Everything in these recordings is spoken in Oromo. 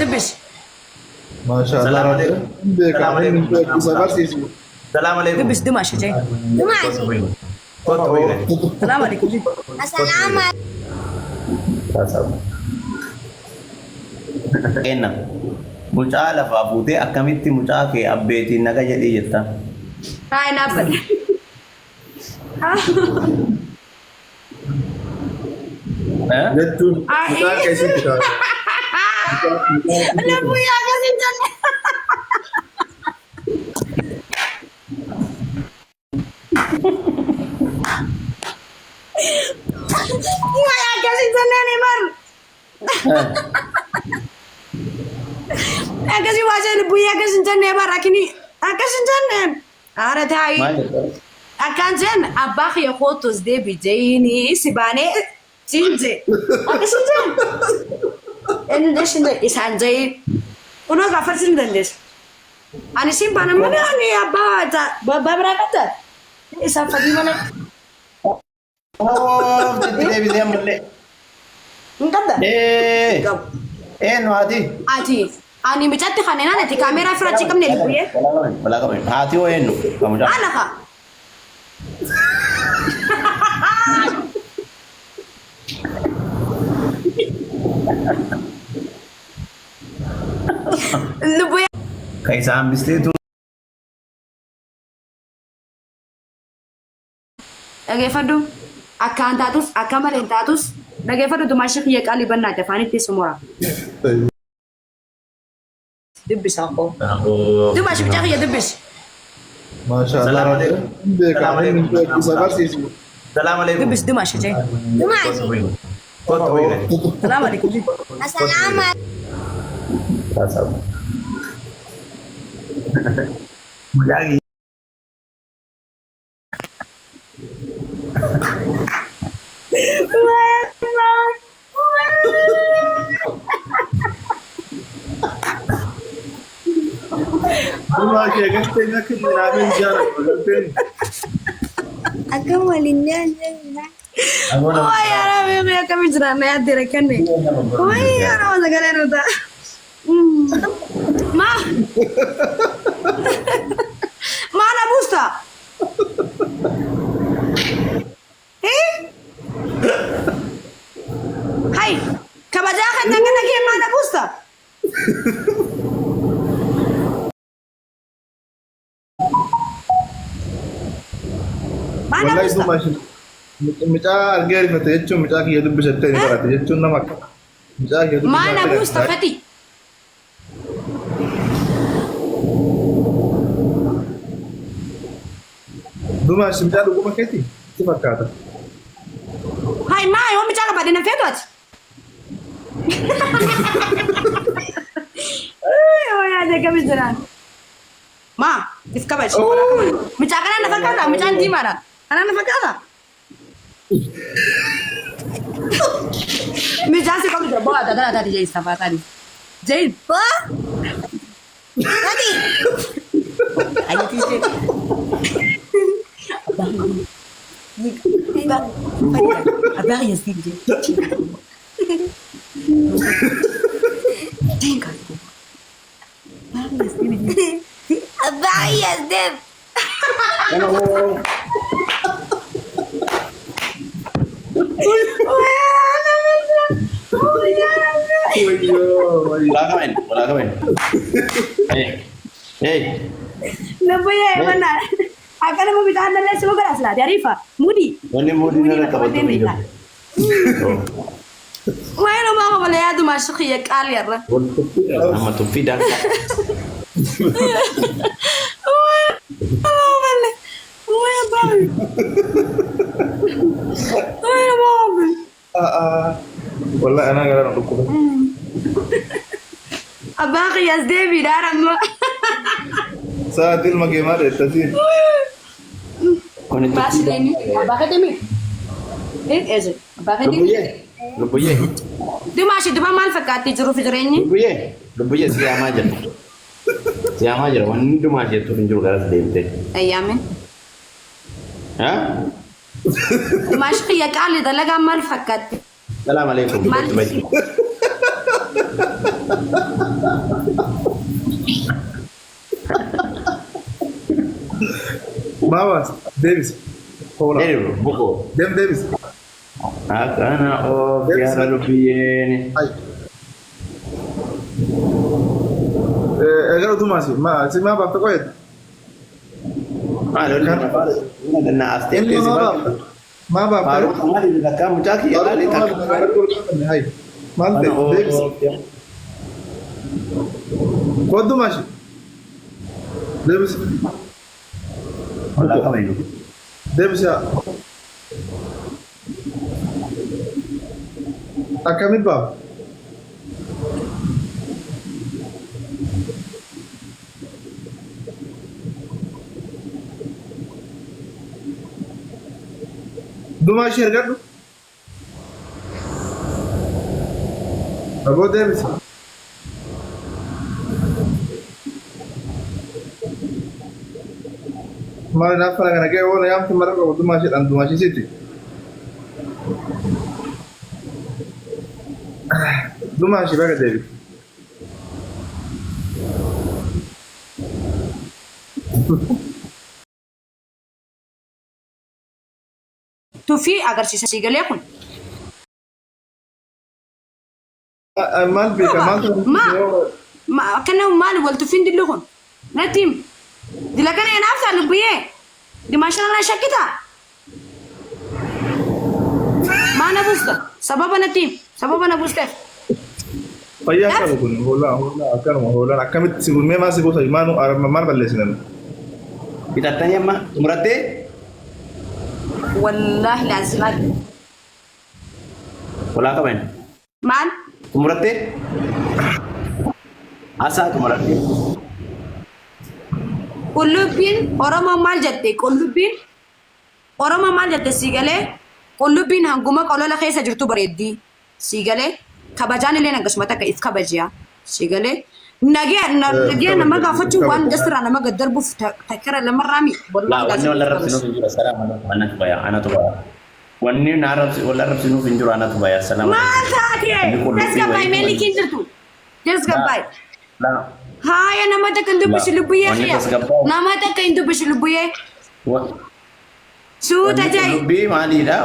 دبش. ما شاء الله. السلام عليكم. السلام عليكم. دبش دماشي جاي. دماشي. السلام عليكم. السلام عليكم. Enak. Mucaa lafaa fuutee akkamitti mucaa kee abbeetiin naga jedhee jetta? هاي نابل. جدتون mucaa keessatti taate. لا بويا قاسم جنة. بويا قاسم جنة نمر. قاسم واجد بويا قاسم جنة باركني. قاسم جنة. عارف هاي. أكان جن أباخي يخوتوس دي بيجيني سباني جينجي. قاسم جنة. إنه ليش إنه إنسان جاي. Uno gafar sin dandes. Ani simpan mana ani abba berangkat. Isa fadi mana? Oh, jadi dia mulai. Enggak dah. No hati. Aji. Ani bicat tu kan nanti kamera frasi kamu nih bu ya. Balaga. Hati oh no. Kamu dah. Anak kah? Lu bu ya. Kayak sambil itu. Dhaggeeffadhu akkaan taatus akka malee hin taatus dhaggeeffadhu dumaashii kiyya qaalii bannaa afaanitti sumura. Dibbisa koo. Dumaashii bicaa kiyya dibbisi. ما شاء الله. السلام عليكم. Dibbisi dumaashii jee. دماشي. Salaam alaikum. السلام عليكم. Lagi. والله يا قلت لك نعمل جارك قلت أكمل الناس. Oh ya Rabbi ya kami jerana ya direkan nih. Oh ya nama segala nuta. Ma. Mana busta? Hai, kebajakan tangan lagi mana busta? Mana والله busta? يسمع شيء mucaa argee rifate jechuun mucaa kiyya dubbisattee ni barate jechuun nama akka mucaa kiyya Mana busta Fati? Dumaa si mucaa dhuguma keeti si fakkaata. Hai ma, yo bicara pada na fedot. Oh ya, dia kami jalan. Ma, iskabaj. Bicara kan anak fakata, bicara di mana? Anak fakata. Bicara sih kamu tidak bawa tadi jadi siapa tadi? Jadi, Wah. Tadi. ayo sih. Abang ya sih. Tinggal. Abang ya sih. أبعي يا زدم. Wala ka men. Hey. Nabuya mana? Akan mau bicara dengan semua kelas lah. Arifa, Mudi. Ini Mudi na kabato video. Why no mama wala ya duma shi ya kali yarra. Amma tufida. Oh wala. Waya bawi. Waya bawi. والله انا قاعد اقول Abaki ya Devi daram. ساعة المقيمات التسين Mas ini abaki demi. Eze. Abaki demi. Lubuye. Dia masih di mal fakati juru fitrenya. Lubuye siapa aja. Siapa aja. Wan itu masih turun juga sedemte. Ayamin. Hah? Mas ya kali dalaga mal fakati. Assalamualaikum. Mal. Mamas, Davis. Hola. Dheeru buko. Dem Davis. Akana of yaara lubbiyeeni. Ay. Egaa utuma si ma baafta qoyeta. Maalolli na ganna astee Inni teessi ma bakka. baafta. Ma baafta. Faaruu maali takka mucaa kiyya maali takka. Hay. Maal ta'e Davis. Koddu maashi. Davis. Wallaa qabayu. Davis yaa. Akkamit baaf? Dumaashi ergadhu. Aboo Davis. Maal naaf kana kana kee oona yaamti mara qabu dumaashiidhaan dumaashisiiti. Dumaashi baga Davis. Tuffii agarsiisa siigalee kun. Maal beeka maal Akkana maali wal tuffiin dillu kun? Natti himi. Dila kana enaaf ta'a lubbiyee. Dimaashina na shakkita. Maa na buusta? Sababa natti himi. Sababa na buusteef. fayyaa qabu kun hoolaa akkanuma hoolaan akkamitti si mee maal si gosa maal balleessinan? Bitattanii amma xumurattee Wallaahi laasimaa. walaa qaban. Maal? Xumurattee asaa xumurattee. Qullubbiin Oromoo maal jette? Qullubbiin Oromoo maal jette siigalee? Qullubbiin hanguma qolola keessa jirtu bareeddii. Siigalee kabajaan illee akkasuma takka if kabajiyaa. Siigalee nagee nama gaafachuu waan dasirraa nama gad darbuuf takkara lamarraami. Laa wanni wal arrabsinuuf hin jiru salaama anatu baya anatu baya. Wanni wal arrabsinuuf hin jiru anatu baya salaama. Maal taatee? Tasgabbaay meelli kiin jirtu? Tasgabbaay. Haaya nama takka hin dubbisu lubbuyyee kiyya. Nama takka hin dubbisu lubbuyyee. Suuta jai. Lubbii maaliidha?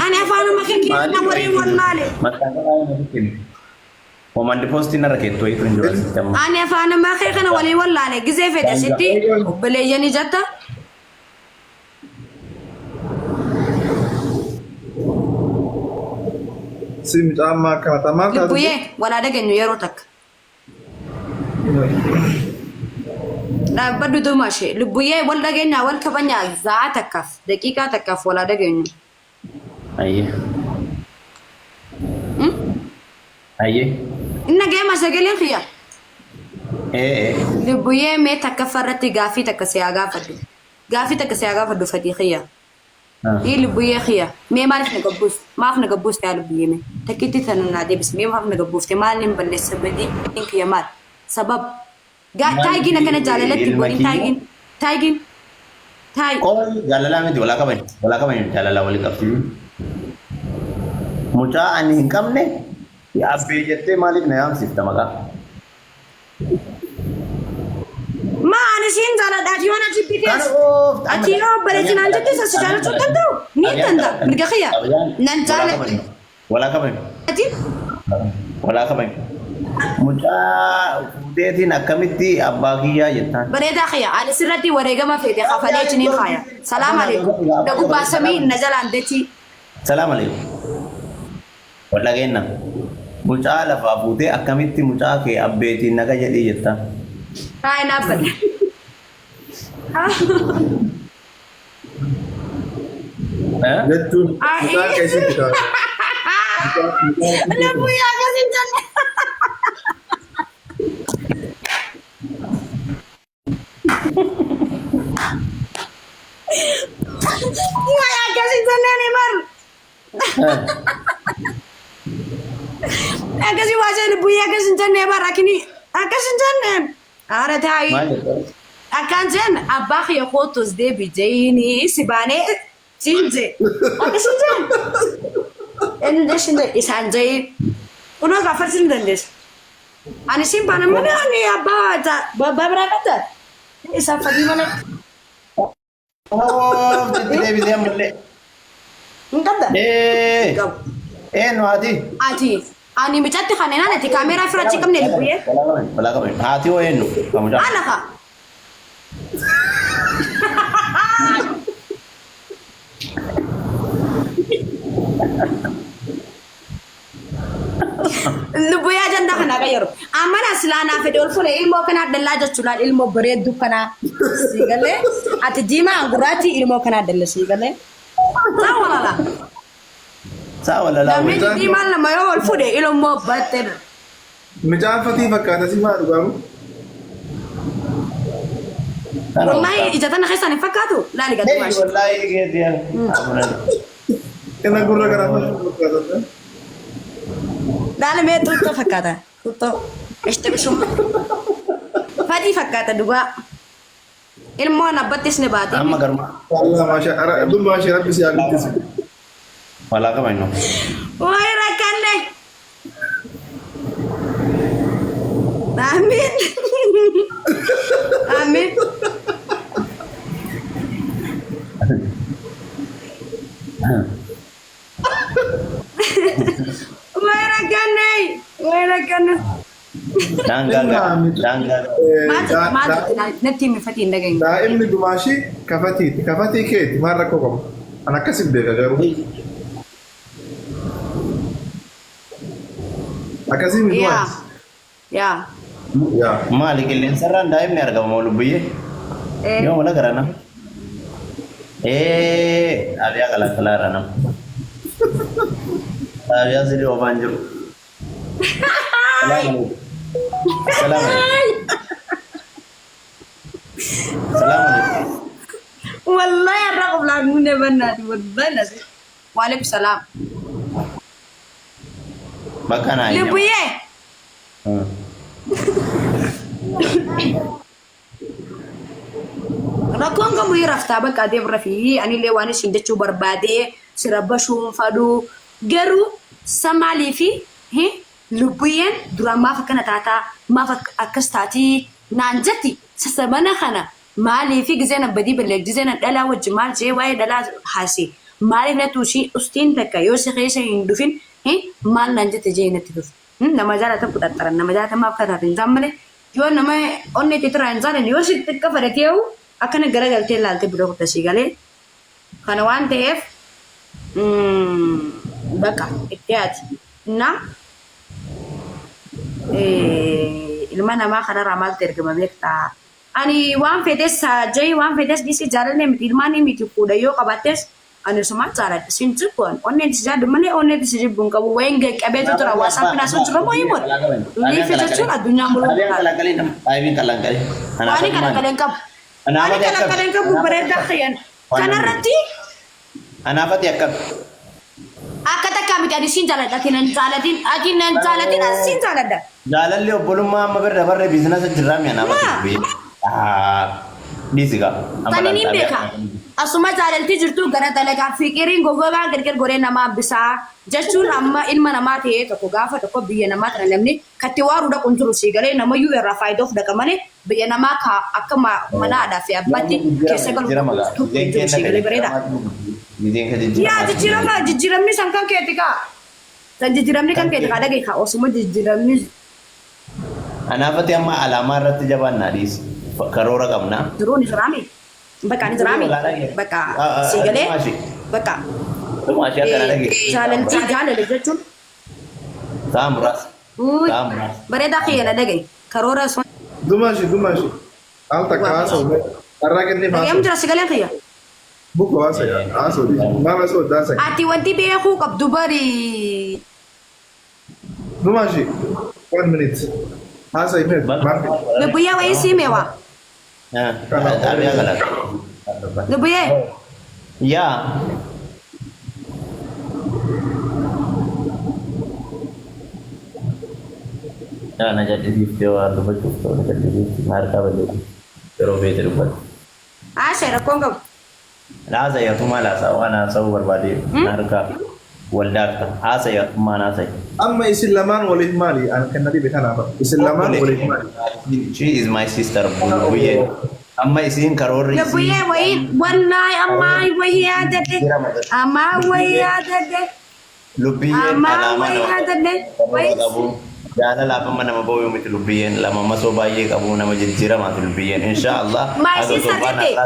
Ani afaanuma keenya na waliin wallaale. Komandi posti narra keettoo hiitu hin jiru asitti amma. Ani afaanuma keenya kana waliin wallaale gizee fedha sitti obboleeyyanii jetta. Si miidhamaa akkana maal taatu? Lubbuyyee walaa dhageenyu yeroo takka. Dhaabbaddu duumashee lubbuyyee wal dhageenyaa wal kabajnaa zaa takkaaf daqiiqaa takkaaf walaa dhageenyu. Ayyee. Ayyee. Inna geema sagaleen kiyya. Ee. Lubbuyyee mee takka farratti gaafii takka si haa gaafadhu. Gaafii takka si haa gaafadhu fatii kiyya. Ii lubbuyyee kiyya. Mee maaliif na gabbuus? Maaf na gabbuuste yaa lubbuyyee mee? Takkiitti tanu naa deebis mee maaf na gabbuufte? Maal hin balleessa badii kiyya maal? Sabab. Taayigin akkana jaalalatti godhin taayigin. Qooli jaalalaa miti walaa qaban jaalalaa walii qabsiisu. Mucaa ani hin qabne abbee jettee maaliif na yaamsifta maqaa? Maani siin jaaladha ati waan ati bitees. Ati yoo bareechinaan jettee sassi jaalachuu danda'u. Ni danda'a. Mirga kiyya. Nan jaaladha. Walaa qaban. Ati? Walaa qaban. Mucaa fuudheetiin akkamitti abbaa kiyyaa jettaan? Bareedaa kiyya. Ani sirratti wareegama feete kafalee jiniin kaaya. Salaam alaikum. Dagu baasamii na jalaan dachii. Salaam alaikum. Wal dhageenna. Mucaa lafaa fuutee akkamitti mucaa kee abbeetiin naga jedhii jettaan? Haay naabbadha. Jettuun mucaa keessatti taatu. Lubbuyyee akkasiin jenne. Waay akkasiin jenneen himaru. Akkasii waajjira lubbuyyee akkasiin jennee barakini akkasiin jenneen. Haara taa'ii. Akkaan jeen abbaa kiyya kootos deebi jeeni si baanee siin jee. Akkasiin jeen. Inni deshin isaan jee. Kunoo gaafarsiin dandeessa. Ani simpan mana ani abba berangkat. Isa fadi mana? Oh, jadi dia bisa mulai. Enggak dah. No hati. Ati, ani bicatti khanena nanti kamera fira cikam ne libu ye. Bala kamu. Hati oh no. Kamu jangan. Ana ka. Libu ya janda kana gayro. Amana silana fedol fule ilmo kana dalla jachula ilmo bare dukana. Sigale ati jima angurati ilmo kana dalla sigale. Tawala la. Sawa la la. Namni jima la mayo fude ilmo batter. Mijaan fatii fakkaata si maa dhugamu? Wallahi ijatana khaisani fakatu la liga dumash. Wallahi gitu ya. Kena gurra gara fakkaata. Dale me tutto fakata. Tutto. Este bisum. Fadi fakata duga. Ilmo na batis ne bati. Amma garma. Allah masha Allah. Abdul masha Rabbi si agutti. Wala ka man no. Wai rakanne. Amin. Amin. Wai rakanne. Wai rakanne. Dangga. Ma natti mi fati ndagain. Daa'imni dumaashi kafatiiti. Kafatii keeti maal rakkoo qabu? An akkasii beeka garuu. Akkasii mi Ya. du'aas? Ya. Yaa. Maali qilleensarraan daa'imni argama lubbuyye. Yoo mala garana. Abiyaa qalaqalaara nam. Abiyaa sidii oofaan jiru. Salaam alaikum. Salaam alaikum. والله الرغم لا من بنات والله وعليكم السلام Bakka naa eenyu. لبويه rakkoon kamu raftaa bakka adeem rafii ani illee waan isin jechuu barbaade sirabba shuunfadhu garuu samaalii fi lubbuyyeen duraan maaf akkana taataa maaf akkas taatii naan jetti sasabana kana maalii fi gizeen abbadii ballee gizeen dhalaa wajji maal jee waa'ee dhalaa haasee maaliif na tuushii ustiin takka yoo si keessa hin dhufin maal naan jette jee natti dhufu nama jaalatan kudhattaran nama jaalatan maaf kataate hin malee yoo nama onni itti turaa hin jaalan yoo si xiqqa fadhateewu akkana garagaltee ilaalte bira kuttasii galee kana waan ta'eef bakka itti haati na ilma namaa kanarraa maaltu ergama beektaa ani waan fetes jai waan fetes disi jaalanne miti ilmaanii miti fuudha yoo qabattes ani suma jaaladha sin jibbuun onneen si jaaddu malee onneen si jibbuun qabu wayin qabeetu tura waasaan finaasu jira moo himudha liifi jechuun addunyaa muluu Abiin kallanqalee. waan kalaqaleen qabu waan kalaqaleen qabu bareedaa xiyyan kanarratti Anaafati akkam. akka takkaa miti ani siin jaaladha ati nan jaalatin ani siin jaaladha Jaalalli obbolummaa amma birra barree biizinasa jirraa mi'a anaafati. Dhiisigaa. Kan inni beeka. Asuma jaalaltii jirtu gara dalagaa fiqiriin gogogaa gargar goree namaa bisaa jechuun amma ilma namaa ta'ee tokko gaafa tokko biyya namaa kana namni katti waaruudha kunjuru sii galee namayyuu irraa faayidaa of dhaqa malee biyya namaa akka mana aadaa fi abbaatti keessa galu kunjuru sii galee bareeda. Yaa jijjiiramni san kan keeti kaa. San jijjiiramni kan keeti kaa dhagee kaa osuma jijjiiramni. Anaafati amma alaamaa irratti jabaannaa dhiisi. Karoora qabna. Duruun israami. Bakka ni israami. Bakka siigalee. Bakka. Dhumaashii akkana dhagee. Jaalala jechuun. Ta'an muraasa. Ta'an muraasa. Bareedaa keeyyaadha dhagee. Karoora sun. Dumashi. Al takka haasa'u. Har'a kennee Dhagee haasa'u. jira siigalee keeyya. Buku haasa'u. Haasa'u. Maal haasa'u daasa. Ati wanti beekuu qabdu bari. Dumashi. 1 minute. Haasa'u mee. Lubbuyyaa wayii siimeewaa. Abiyaa galat. Lubbuyee. Yaa. Na jallisiiftee waan dubbachuuf ta'u na jallisiifti harkaa balleessi yeroo beekte dubbatu. Haasa'e rakkoon qabu. Laasa yeroo maal haasa'a waan haasa'uu barbaade harkaa. والدكتور هذا يا ما ناسي أما إسلام ولد مالي أنا كنا دي بكنا إسلام ولد مالي. she is my sister بويه أما إسين كاروري لبويه وين والله أما وهي هذا أما وهي هذا لبيه أما وهي هذا وين جانا لا فما نما بوي مثل لبيين لما ما سو بايك أبو نما جزيرة ما لبيين إن شاء الله My sister dede.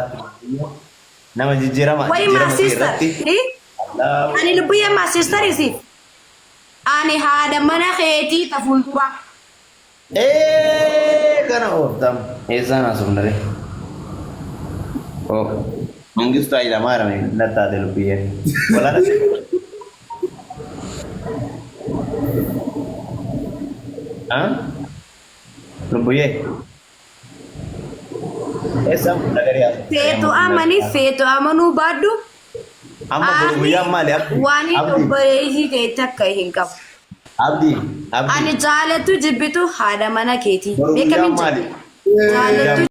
نما جزيرة ما وين ما sister أنا لبويه ما sister يسيف أنا هذا منا خيتي تفولتوا كنا أوردم إنسان أسمنره oh mangis tu ayah marah ni nata de lupiye wala na lupiye esa nagari ya fetu amanu badu amma lupiye mali wani dobbeji ke takka hinkam abdi ani jaalatu jibbitu hada mana keti bekamin jaalatu